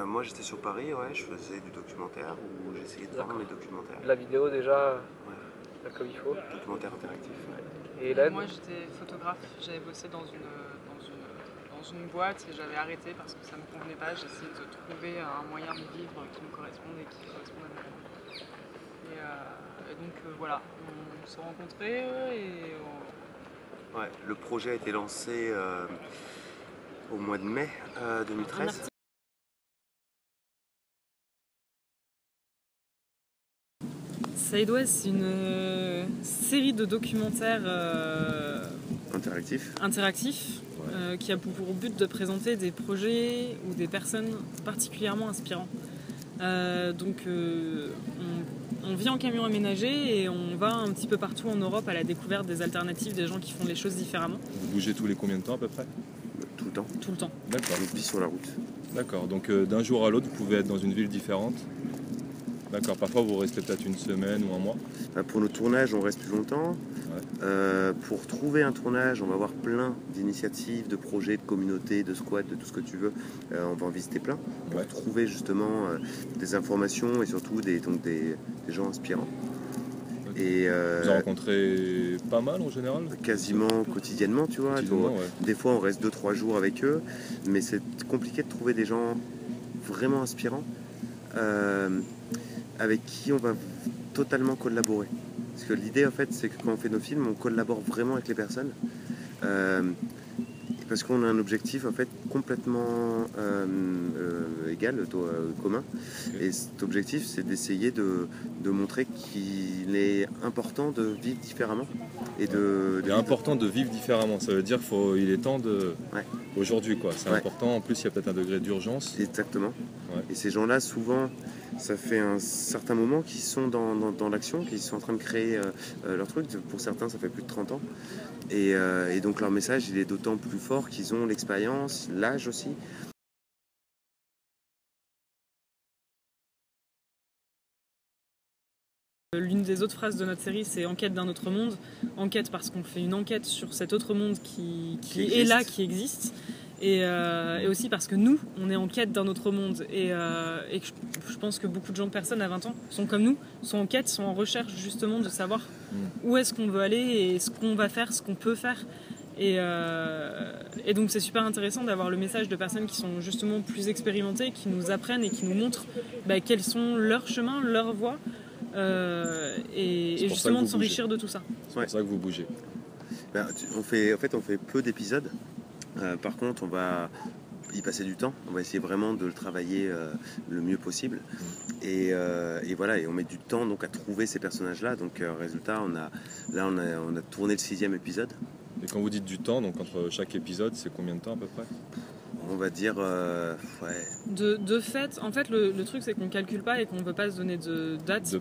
Moi j'étais sur Paris, ouais, je faisais du documentaire où j'essayais de vendre mes documentaires. De la vidéo déjà, Ouais, comme il faut. documentaire interactif. Et Hélène, Moi j'étais photographe, j'avais bossé dans une boîte et j'avais arrêté parce que ça ne me convenait pas. J'essayais de trouver un moyen de vivre qui me corresponde et qui corresponde à mes rêves. Et donc voilà, on s'est rencontrés Ouais, le projet a été lancé au mois de mai 2013. Sidewest, c'est une série de documentaires Interactif. qui a pour but de présenter des projets ou des personnes particulièrement inspirants. Donc on vit en camion aménagé et on va un petit peu partout en Europe à la découverte des alternatives, des gens qui font les choses différemment. Vous bougez tous les combien de temps à peu près? Tout le temps. Tout le temps. D'accord. On vit sur la route. D'accord, donc d'un jour à l'autre, vous pouvez être dans une ville différente. D'accord, parfois vous restez peut-être une semaine ou un mois. Pour nos tournages, on reste plus longtemps. Ouais. Pour trouver un tournage, on va avoir plein d'initiatives, de projets, de communautés, de squats, de tout ce que tu veux. On va en visiter plein pour trouver justement des informations et surtout des gens inspirants. Et vous en rencontrez pas mal en général? Quasiment quotidiennement, tu vois. Des fois, on reste 2-3 jours avec eux, mais c'est compliqué de trouver des gens vraiment inspirants avec qui on va totalement collaborer. Parce que l'idée, en fait, c'est que quand on fait nos films, on collabore vraiment avec les personnes. Parce qu'on a un objectif, en fait, complètement égal, commun. Okay. Et cet objectif, c'est d'essayer de montrer qu'il est important de vivre différemment. Il est important de vivre différemment, ça veut dire qu'il est temps de... Ouais. Aujourd'hui, quoi. C'est important, en plus, il y a peut-être un degré d'urgence. Exactement. Ouais. Et ces gens-là, souvent... Ça fait un certain moment qu'ils sont dans l'action, qu'ils sont en train de créer leur truc. Pour certains, ça fait plus de 30 ans. Et donc leur message, il est d'autant plus fort qu'ils ont l'expérience, l'âge aussi. L'une des autres phrases de notre série, c'est enquête d'un autre monde. Enquête parce qu'on fait une enquête sur cet autre monde qui est là, qui existe. Et aussi parce que nous, on est en quête d'un autre monde. Et je pense que beaucoup de gens, personnes à 20 ans, sont comme nous, sont en quête, sont en recherche justement de savoir où est-ce qu'on veut aller et ce qu'on va faire, ce qu'on peut faire. Et donc c'est super intéressant d'avoir le message de personnes qui sont justement plus expérimentées, qui nous apprennent et qui nous montrent quels sont leurs chemins, leurs voies. Et justement de s'enrichir de tout ça. C'est pour ça que vous bougez. On fait peu d'épisodes. Par contre, on va y passer du temps. On va essayer vraiment de le travailler le mieux possible. Et voilà, et on met du temps donc à trouver ces personnages-là. Donc résultat, on a tourné le 6e épisode. Et quand vous dites du temps, donc entre chaque épisode, c'est combien de temps à peu près? On va dire De fait, en fait, le truc c'est qu'on calcule pas et qu'on ne veut pas se donner de date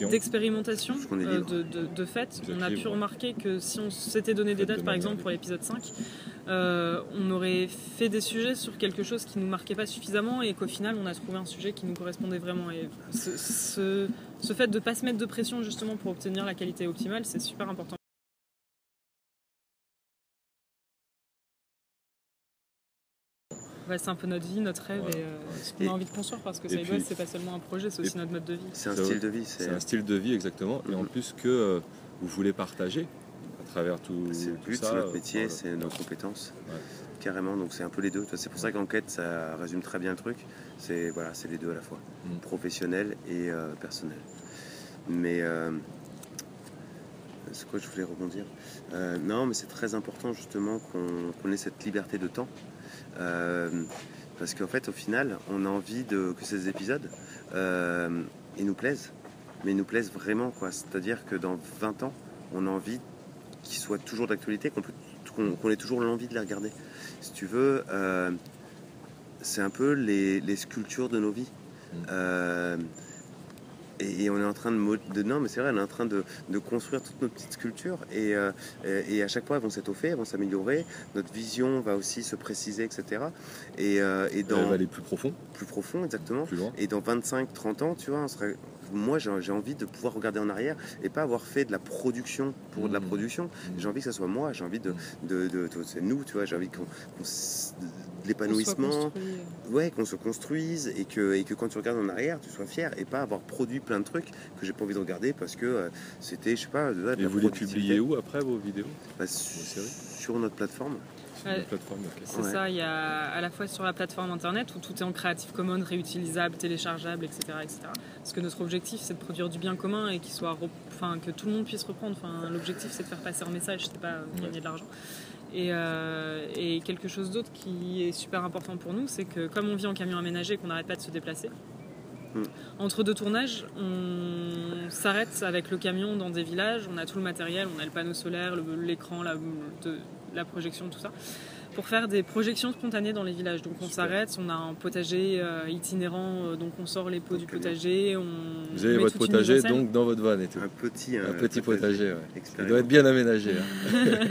d'expérimentation. De fait, on a pu remarquer que si on s'était donné des dates, par exemple pour l'épisode 5, on aurait fait des sujets sur quelque chose qui nous marquait pas suffisamment et qu'au final on a trouvé un sujet qui nous correspondait vraiment. Et ce fait de pas se mettre de pression justement pour obtenir la qualité optimale, c'est super important. C'est un peu notre vie, notre rêve et ce qu'on a envie de construire parce que Sidewest, c'est pas seulement un projet, c'est aussi notre mode de vie. C'est un style de vie. C'est un style de vie, exactement. Et en plus que vous voulez partager à travers tout ça. C'est le but, c'est notre métier, c'est nos compétences. Ouais. Carrément, donc c'est un peu les deux. C'est pour ça qu'Enquête, ça résume très bien le truc. C'est les deux à la fois, professionnel et personnel. Mais c'est quoi je voulais rebondir? Non, mais c'est très important justement qu'on ait cette liberté de temps. Parce qu'en fait, au final, on a envie que ces épisodes ils nous plaisent, mais ils nous plaisent vraiment, quoi. C'est-à-dire que dans 20 ans, on a envie qu'ils soient toujours d'actualité, qu'on ait toujours l'envie de les regarder. Si tu veux, c'est un peu les sculptures de nos vies. Et on est en train non mais c'est vrai, on est en train de construire toutes nos petites sculptures et à chaque fois elles vont s'étoffer, elles vont s'améliorer, notre vision va aussi se préciser, etc. Elle va aller plus profond. Plus profond, exactement. Plus loin. Et dans 25-30 ans, tu vois, moi j'ai envie de pouvoir regarder en arrière et pas avoir fait de la production pour de la production. J'ai envie que ça soit moi, j'ai envie c'est nous, tu vois, j'ai envie de l'épanouissement, qu'on se construise et que quand tu regardes en arrière, tu sois fier et pas avoir produit plein de trucs que j'ai pas envie de regarder parce que c'était, je sais pas, de Et vous les publiez où après vos vidéos? Sur notre plateforme. C'est ça, il y a à la fois sur la plateforme internet où tout est en Creative Commons, réutilisable, téléchargeable, etc., etc. Parce que notre objectif c'est de produire du bien commun et que tout le monde puisse reprendre. L'objectif c'est de faire passer un message, c'est pas gagner de l'argent. Et quelque chose d'autre qui est super important pour nous, c'est que comme on vit en camion aménagé et qu'on n'arrête pas de se déplacer, entre deux tournages, on s'arrête avec le camion dans des villages, on a tout le matériel, on a le panneau solaire, l'écran, la projection, tout ça, pour faire des projections spontanées dans les villages. Donc on s'arrête, on a un potager itinérant, donc on sort les pots du potager. Vous avez votre potager donc dans votre van et tout. Un petit potager, ouais. Il doit être bien aménagé.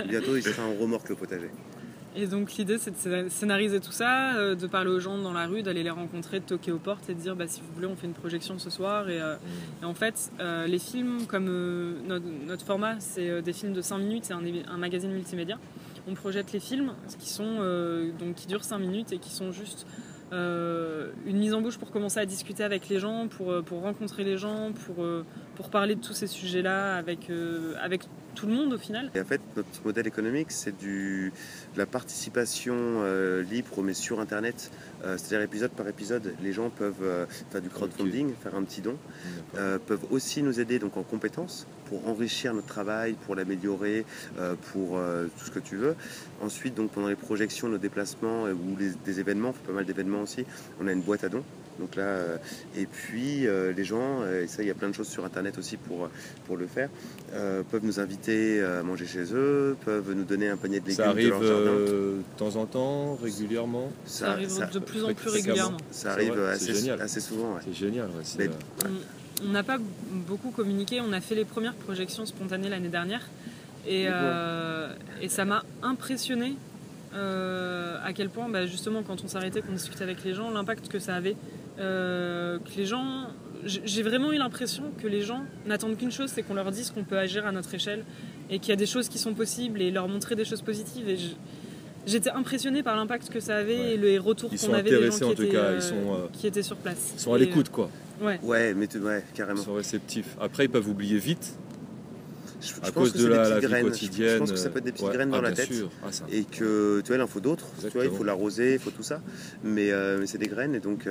Bientôt il sera en remorque le potager. Et donc l'idée c'est de scénariser tout ça, de parler aux gens dans la rue, d'aller les rencontrer, de toquer aux portes et de dire si vous voulez on fait une projection ce soir. Et en fait les films comme notre format c'est des films de 5 minutes, c'est un magazine multimédia. On projette les films qui durent 5 minutes et qui sont juste une mise en bouche pour commencer à discuter avec les gens, pour rencontrer les gens, pour parler de tous ces sujets-là avec tout le monde au final. Et en fait, notre modèle économique, c'est de la participation libre, mais sur Internet. C'est-à-dire épisode par épisode, les gens peuvent faire du crowdfunding, faire un petit don, peuvent aussi nous aider donc en compétences pour enrichir notre travail, pour l'améliorer, pour tout ce que tu veux. Ensuite, donc pendant les projections, nos déplacements ou des événements, on fait pas mal d'événements aussi, on a une boîte à dons. Donc là, et puis les gens, et ça il y a plein de choses sur internet aussi pour le faire, peuvent nous inviter à manger chez eux, peuvent nous donner un panier de légumes de leur jardin. Ça arrive de temps en temps, régulièrement? Ça arrive de plus en plus régulièrement. Ça arrive assez souvent. Ouais. C'est génial. Ouais, on n'a pas beaucoup communiqué, on a fait les premières projections spontanées l'année dernière et ça m'a impressionné à quel point justement quand on s'arrêtait, qu'on discutait avec les gens, l'impact que ça avait. Que les gens, j'ai vraiment eu l'impression que les gens n'attendent qu'une chose, c'est qu'on leur dise qu'on peut agir à notre échelle et qu'il y a des choses qui sont possibles et leur montrer des choses positives. Et j'étais impressionnée par l'impact que ça avait et les retours qu'on avait des gens qui étaient sur place. Ils sont à l'écoute, quoi. Ouais, carrément. Ils sont réceptifs. Après, ils peuvent oublier vite. Je pense que c'est des petites graines. quotidienne. Je pense que ça peut être des petites graines dans la tête. Et que, tu vois, il en faut d'autres. Tu vois, il faut l'arroser, il faut tout ça. Mais c'est des graines et donc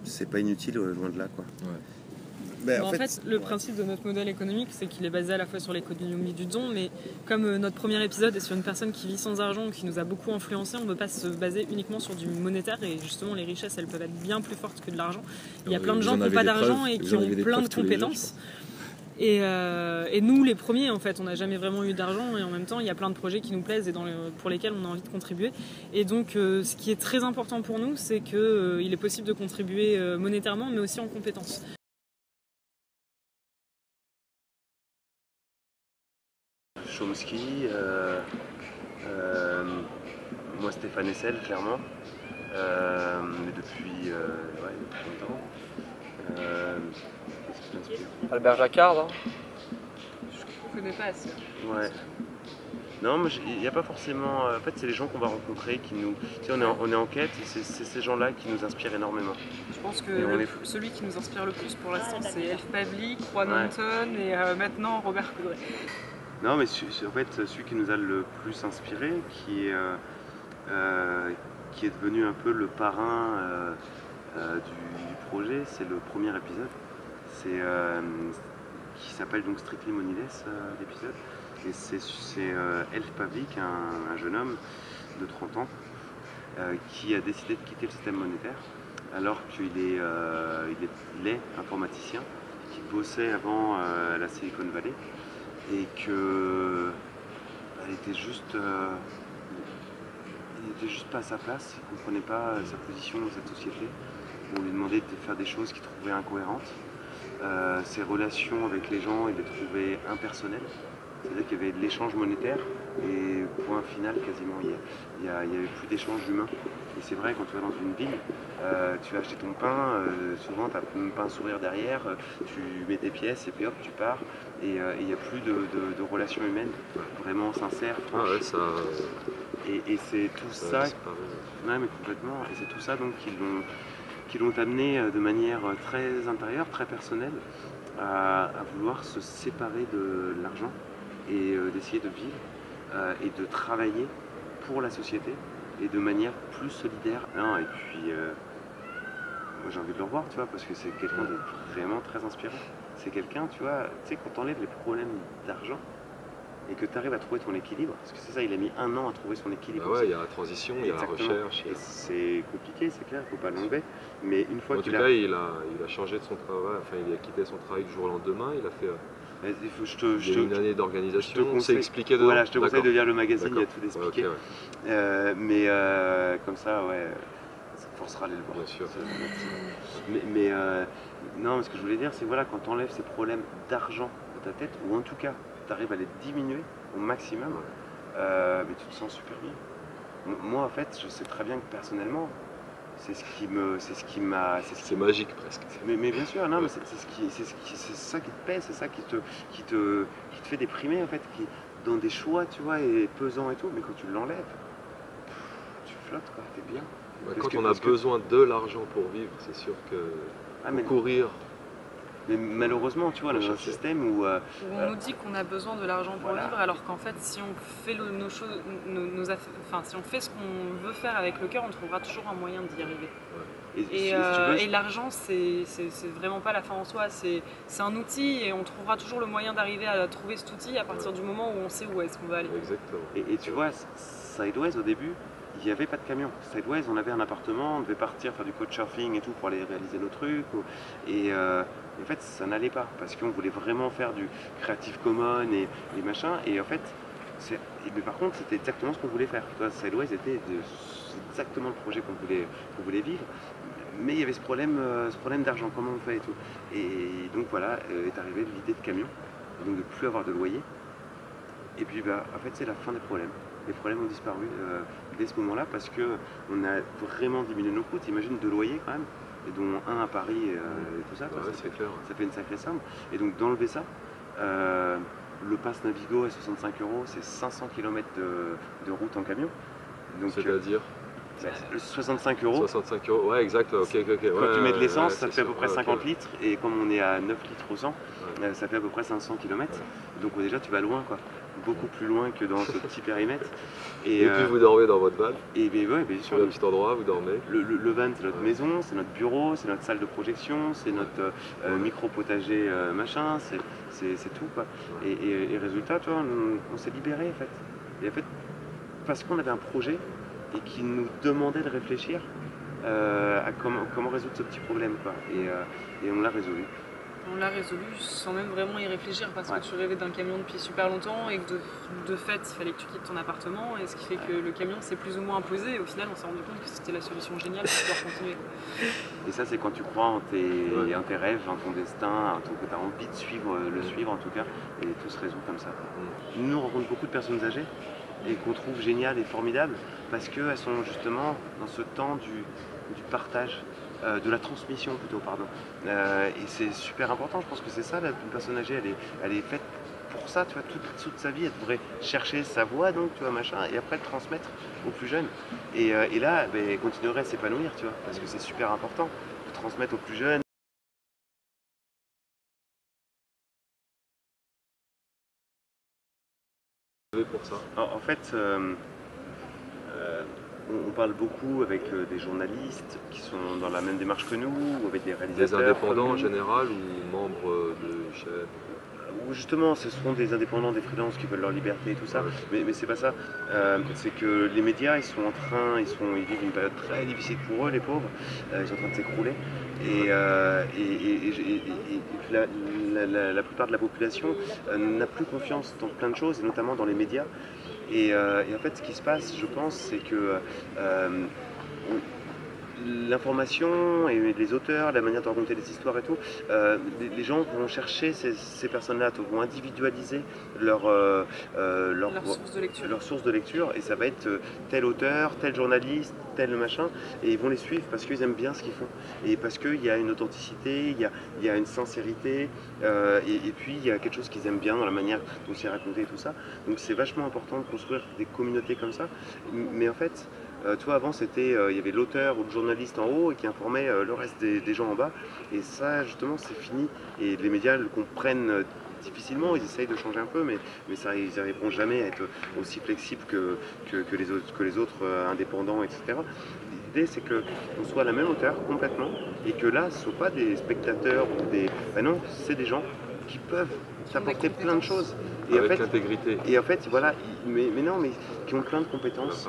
c'est pas inutile, loin de là, quoi. Ouais. En fait, le principe de notre modèle économique, c'est qu'il est basé à la fois sur l'économie du don, mais comme notre premier épisode est sur une personne qui vit sans argent, qui nous a beaucoup influencé, on ne veut pas se baser uniquement sur du monétaire. Et justement, les richesses, elles peuvent être bien plus fortes que de l'argent. Il y a plein de gens qui n'ont pas d'argent et qui ont plein de compétences. Et nous, les premiers, en fait, on n'a jamais vraiment eu d'argent et en même temps, il y a plein de projets qui nous plaisent et pour lesquels on a envie de contribuer. Et donc, ce qui est très important pour nous, c'est qu'il est possible de contribuer monétairement, mais aussi en compétences. Chomsky, moi Stéphane Hessel, clairement, mais depuis longtemps. Albert Jacquard, hein. Je ne connais pas assez. Ouais. Non, mais il n'y a pas forcément. En fait, c'est les gens qu'on va rencontrer qui nous. Tu sais, on est en quête et c'est ces gens-là qui nous inspirent énormément. Je pense que celui qui nous inspire le plus pour l'instant, c'est Elf Pavlik, Juan Anton et maintenant Robert Coudray. Non, mais en fait, celui qui nous a le plus inspiré, qui est devenu un peu le parrain du projet, c'est le premier épisode. Qui s'appelle donc Strictly Moneyless, l'épisode. Et c'est Elf Pavlik, un jeune homme de 30 ans, qui a décidé de quitter le système monétaire, alors qu'il est informaticien, qui bossait avant à la Silicon Valley, et que il était juste pas à sa place, il ne comprenait pas sa position dans cette société. On lui demandait de faire des choses qu'il trouvait incohérentes. Ses relations avec les gens, il les trouvait impersonnelles. C'est-à-dire qu'il y avait de l'échange monétaire, et point final quasiment. Il y avait plus d'échanges humains. Et c'est vrai, quand tu vas dans une ville, tu vas acheter ton pain, souvent tu n'as même pas un sourire derrière, tu mets tes pièces et puis hop, tu pars. Et il n'y a plus de relations humaines vraiment sincères, franches. Ah ouais, ça. Et c'est tout ça. Ouais, mais complètement. Et c'est tout ça donc qui l'ont amené de manière très intérieure, très personnelle, à vouloir se séparer de l'argent et d'essayer de vivre et de travailler pour la société et de manière plus solidaire. Non, et puis, moi j'ai envie de le revoir, tu vois, parce que c'est quelqu'un de vraiment très inspirant. C'est quelqu'un, tu vois, quand tu enlèves les problèmes d'argent et que tu arrives à trouver ton équilibre, parce que c'est ça, il a mis 1 an à trouver son équilibre. Bah ouais, il y a la transition, il y a la Exactement. recherche. Et c'est compliqué, c'est clair, il ne faut pas l'enlever. Mais une fois En qu'il tout cas, il a changé de son travail, enfin il a quitté son travail du jour au lendemain, il a fait il y a une année d'organisation, on s'est expliqué dedans. Voilà, je te conseille de lire le magazine, il y a tout Ouais, expliqué. ouais. Mais comme ça, ouais, ça te forcera à aller le voir. Bien sûr. Mais non, mais ce que je voulais dire, c'est voilà, quand tu enlèves ces problèmes d'argent de ta tête, ou en tout cas, tu arrives à les diminuer au maximum, mais tu te sens super bien. Moi, en fait, je sais très bien que personnellement, c'est m'a. C'est magique presque. Mais bien sûr, non, mais c'est ça qui te pèse, c'est ça qui te fait déprimer en fait, dans des choix, tu vois, et pesant et tout, mais quand tu l'enlèves, tu flottes quoi, t'es bien. Quand on a besoin de l'argent pour vivre, c'est sûr que courir. Mais malheureusement, tu vois, on a un système où on nous dit qu'on a besoin de l'argent pour vivre, alors qu'en fait, si on fait nos choses, si on fait ce qu'on veut faire avec le cœur, on trouvera toujours un moyen d'y arriver. Et l'argent, c'est vraiment pas la fin en soi, c'est un outil et on trouvera toujours le moyen d'arriver à trouver cet outil à partir du moment où on sait où est-ce qu'on va aller. Exactement. Et tu vois, Sideways au début, il n'y avait pas de camion. Sideways, on avait un appartement, on devait partir faire du couchsurfing et tout pour aller réaliser nos trucs. Et en fait, ça n'allait pas parce qu'on voulait vraiment faire du Creative Commons et machin. Et en fait, mais par contre, c'était exactement ce qu'on voulait faire. Sideways était exactement le projet qu'on voulait vivre. Mais il y avait ce problème d'argent, comment on fait et tout. Et donc voilà, est arrivée l'idée de camion, donc de ne plus avoir de loyer. Et puis en fait, c'est la fin des problèmes. Les problèmes ont disparu dès ce moment-là parce qu'on a vraiment diminué nos coûts. Imagine 2 loyers quand même, et dont un à Paris et tout ça. Ça fait une sacrée somme. Et donc d'enlever ça, le pass Navigo à 65 €, c'est 500 km de route en camion. C'est-à-dire 65 €. 65 €, ouais, exact. Ok. Quand tu mets de l'essence, ça te fait à peu près 50 litres. Et comme on est à 9 litres au 100, ça fait à peu près 500 km. Donc déjà, tu vas loin, quoi. Beaucoup plus loin que dans ce petit périmètre. Et puis vous dormez dans votre van. Et bien sur un petit endroit, vous dormez. Le van, c'est notre maison, c'est notre bureau, c'est notre salle de projection, c'est notre micro-potager machin, c'est tout, quoi. Et résultat, tu vois, on s'est libéré, en fait. Et en fait, parce qu'on avait un projet et qui nous demandait de réfléchir à comment résoudre ce petit problème, quoi. Et on l'a résolu. On l'a résolu sans même vraiment y réfléchir parce que tu rêvais d'un camion depuis super longtemps et que de fait il fallait que tu quittes ton appartement, et ce qui fait que le camion s'est plus ou moins imposé, et au final on s'est rendu compte que c'était la solution géniale pour pouvoir continuer. Et ça, c'est quand tu crois en tes rêves, en ton destin, en tout, que tu as envie de suivre, le suivre en tout cas, et tout se résout comme ça. Nous, on rencontre beaucoup de personnes âgées et qu'on trouve géniales et formidables parce qu'elles sont justement dans ce temps du partage. De la transmission plutôt, pardon. Et c'est super important, je pense que c'est ça, une personne âgée, elle est faite pour ça, tu vois, toute sa vie, elle devrait chercher sa voie, donc, tu vois, machin, et après le transmettre aux plus jeunes. Et là, elle continuerait à s'épanouir, tu vois, parce que c'est super important de transmettre aux plus jeunes. Pour ça. En fait, on parle beaucoup avec des journalistes qui sont dans la même démarche que nous, ou avec des réalisateurs. Des indépendants en général ou membres de chaînes? Justement, ce sont des indépendants, des freelances qui veulent leur liberté et tout ça, mais c'est pas ça. C'est que les médias, ils vivent une période très difficile pour eux, les pauvres. Ils sont en train de s'écrouler. Et la plupart de la population n'a plus confiance dans plein de choses, et notamment dans les médias. Et en fait, ce qui se passe, je pense, c'est que l'information et les auteurs, la manière de raconter les histoires et tout, les gens vont chercher ces personnes-là, vont individualiser leur source de lecture, et ça va être tel auteur, tel journaliste, tel machin, et ils vont les suivre parce qu'ils aiment bien ce qu'ils font, et parce qu'il y a une authenticité, il y a une sincérité, et puis il y a quelque chose qu'ils aiment bien dans la manière dont c'est raconté et tout ça. Donc c'est vachement important de construire des communautés comme ça, mais en fait, tu vois, avant c'était, il y avait l'auteur ou le journaliste en haut et qui informait le reste des gens en bas, et ça justement c'est fini, et les médias le comprennent difficilement, ils essayent de changer un peu, mais ça, ils n'arriveront jamais à être aussi flexibles que les autres indépendants, etc. L'idée c'est qu'on soit à la même hauteur complètement, et que là ce ne sont pas des spectateurs ou des... Ben non, c'est des gens qui peuvent t'apporter plein de choses. Et avec l'intégrité. Et en fait, voilà, mais qui ont plein de compétences,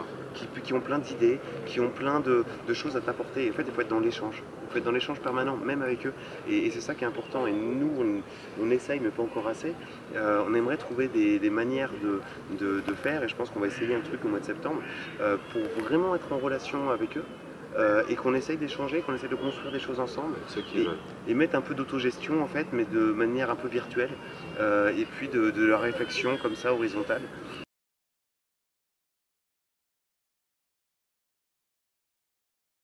qui ont plein d'idées, qui ont plein de choses à t'apporter. Et en fait, il faut être dans l'échange. Il faut être dans l'échange permanent, même avec eux. Et c'est ça qui est important. Et nous, on essaye, mais pas encore assez. On aimerait trouver des manières de faire, et je pense qu'on va essayer un truc au mois de septembre, pour vraiment être en relation avec eux. Et qu'on essaye d'échanger, qu'on essaye de construire des choses ensemble, et mettre un peu d'autogestion en fait, mais de manière un peu virtuelle, et puis de la réflexion comme ça horizontale.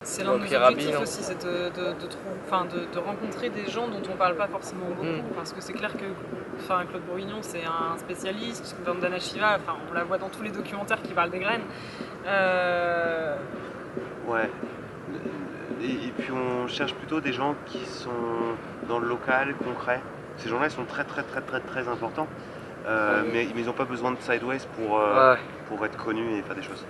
C'est l'un de nos objectifs aussi, c'est de rencontrer des gens dont on ne parle pas forcément beaucoup, parce que c'est clair que Claude Bourguignon c'est un spécialiste, Vandana Shiva, on la voit dans tous les documentaires qui parlent des graines. Ouais. Et puis on cherche plutôt des gens qui sont dans le local, concret. Ces gens-là, ils sont très importants, mais ils n'ont pas besoin de Sideways pour être connus et faire des choses.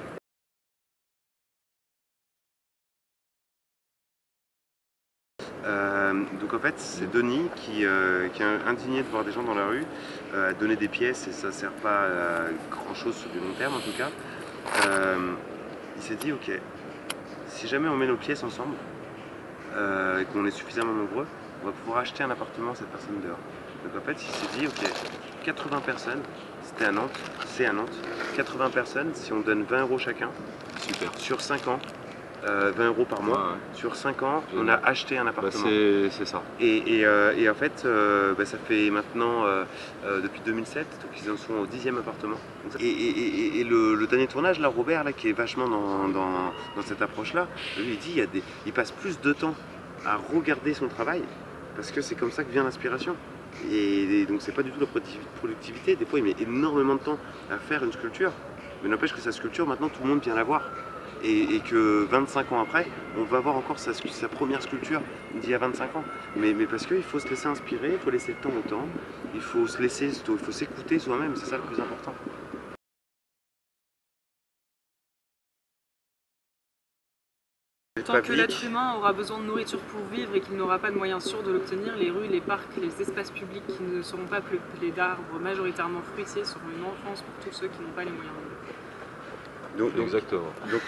Donc en fait, c'est Denis qui est indigné de voir des gens dans la rue, donner des pièces, et ça ne sert pas à grand chose sur du long terme en tout cas. Il s'est dit, ok, si jamais on met nos pièces ensemble, et qu'on est suffisamment nombreux, on va pouvoir acheter un appartement à cette personne dehors. Donc en fait, il s'est dit, ok, 80 personnes, c'est à Nantes, 80 personnes, si on donne 20 € chacun, super, sur 5 ans, 20 € par mois, sur 5 ans, on a acheté un appartement. C'est ça. Et en fait, ça fait maintenant, depuis 2007, donc ils en sont au 10e appartement. Et le dernier tournage, là, Robert, là, qui est vachement dans cette approche-là, lui, il dit, il passe plus de temps à regarder son travail, parce que c'est comme ça que vient l'inspiration. Et donc c'est pas du tout la productivité, des fois il met énormément de temps à faire une sculpture, mais n'empêche que sa sculpture, maintenant tout le monde vient la voir. Et que 25 ans après, on va voir encore sa première sculpture d'il y a 25 ans. Mais parce qu'il faut se laisser inspirer, il faut laisser le temps au temps, il faut s'écouter soi-même, c'est ça le plus important. Tant que l'être humain aura besoin de nourriture pour vivre et qu'il n'aura pas de moyens sûrs de l'obtenir, les rues, les parcs, les espaces publics qui ne seront pas peuplés d'arbres majoritairement fruitiers seront une enfance pour tous ceux qui n'ont pas les moyens de vivre. Exactement. Donc